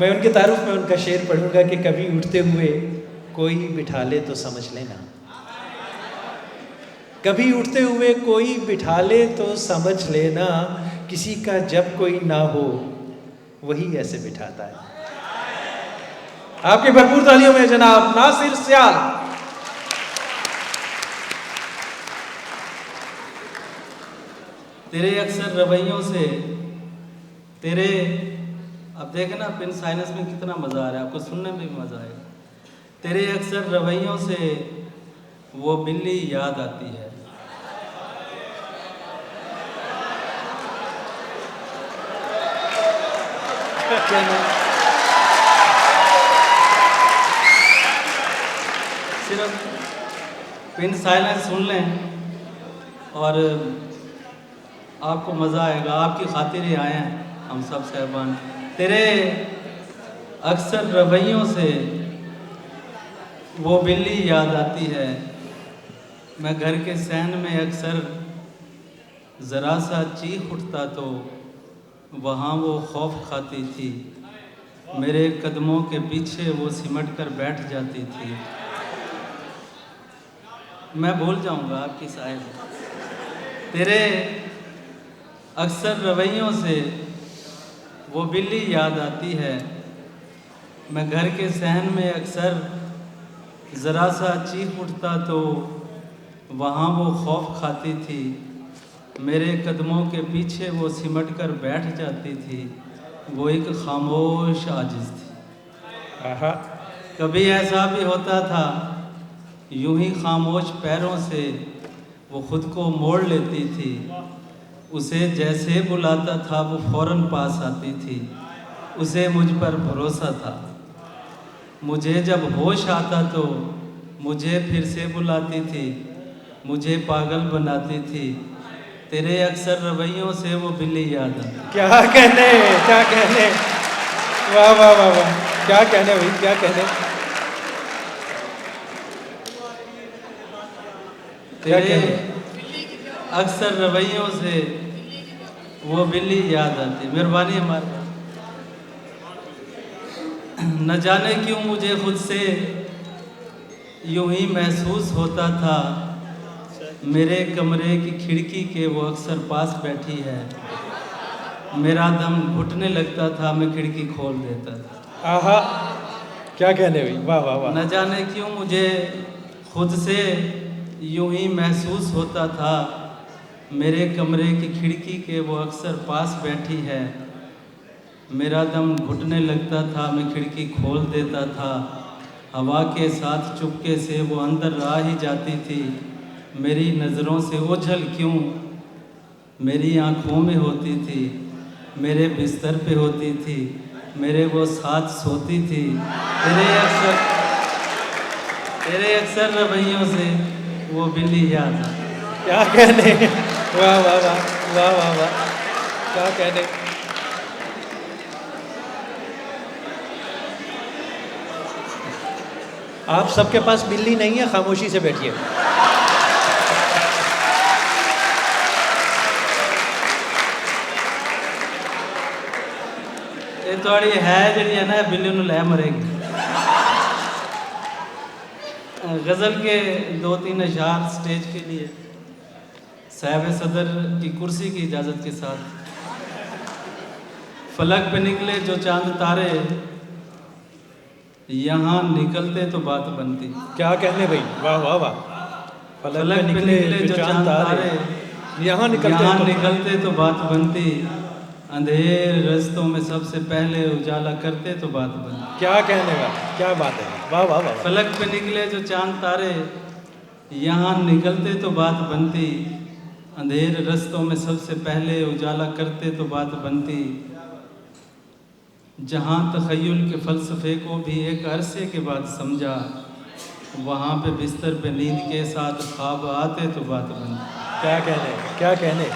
मैं उनके तारुफ में उनका शेर पढ़ूंगा कि कभी उठते हुए कोई बिठा ले तो समझ लेना, कभी उठते हुए कोई बिठा ले तो समझ लेना, किसी का जब कोई ना हो वही ऐसे बिठाता है। आपकी भरपूर तालियों में जनाब नासिर सियाल। तेरे अक्सर रवैयों से तेरे, अब देखे ना पिन साइनस में कितना मज़ा आ रहा है, आपको सुनने में भी मज़ा आएगा। तेरे अक्सर रवैयों से वो बिल्ली याद आती है। सिर्फ पिन साइलेंस सुन लें और आपको मज़ा आएगा। आपकी खातिर ही आए हैं हम सब साहबान। तेरे अक्सर रवैयों से वो बिल्ली याद आती है। मैं घर के सहन में अक्सर ज़रा सा चीख उठता तो वहाँ वो खौफ खाती थी। मेरे कदमों के पीछे वो सिमट कर बैठ जाती थी। मैं भूल जाऊँगा आपकी शायद। तेरे अक्सर रवैयों से वो बिल्ली याद आती है। मैं घर के सहन में अक्सर ज़रा सा चीख उठता तो वहाँ वो खौफ खाती थी। मेरे कदमों के पीछे वो सिमट कर बैठ जाती थी। वो एक खामोश आजिज़ थी। कभी ऐसा भी होता था, यूं ही खामोश पैरों से वो खुद को मोड़ लेती थी। उसे जैसे बुलाता था वो फ़ौरन पास आती थी। उसे मुझ पर भरोसा था। मुझे जब होश आता तो मुझे फिर से बुलाती थी, मुझे पागल बनाती थी। तेरे अक्सर रवैयों से वो बिल्ली याद आती। क्या कहने, क्या कहने, वाह वाह वाह वाह, क्या कहने भाई, क्या कहने, क्या कहने। अक्सर रवैयों से वो बिल्ली याद आती। मेहरबानी हमारे। न जाने क्यों मुझे खुद से यूं ही महसूस होता था, मेरे कमरे की खिड़की के वो अक्सर पास बैठी है। मेरा दम घुटने लगता था, मैं खिड़की खोल देता था। आहा, क्या कहने भाई, वाह वाह वाह। न जाने क्यों मुझे खुद से यूं ही महसूस होता था, मेरे कमरे की खिड़की के वो अक्सर पास बैठी है। मेरा दम घुटने लगता था, मैं खिड़की खोल देता था। हवा के साथ चुपके से वो अंदर आ ही जाती थी। मेरी नज़रों से ओझल क्यों मेरी आँखों में होती थी, मेरे बिस्तर पे होती थी, मेरे वो साथ सोती थी। तेरे अक्सर रवैयों से वो बिल्ली याद आती। क्या कहने, वाह वाह वाह, वाह वाह वाह, क्या कहने। आप सबके पास बिल्ली नहीं है, खामोशी से बैठिए। ये थोड़ी है जी है ना, बिल्ली नूं लै मरेगी। गज़ल के 2-3 अशार स्टेज के लिए साहिब सदर की कुर्सी की इजाज़त के साथ। फलक पे निकले जो चांद तारे, यहाँ निकलते तो बात बनती। क्या कहने भाई, वाह वाह वाह। फलक पे निकले जो चांद तारे, यहाँ निकलते तो बात बनती। अंधेर रस्तों में सबसे पहले उजाला करते तो बात बनती। क्या कहने का, क्या बात है, वाह वाह वाह। फलक पे निकले जो चांद तारे, यहाँ निकलते तो बात बनती। अंधेर रस्तों में सबसे पहले उजाला करते तो बात बनती। जहाँ तख़य्युल के फ़लसफ़े को भी एक अरसे के बाद समझा, वहाँ पे बिस्तर पे नींद के साथ ख्वाब आते तो बात बनती। क्या कहने, क्या कहने।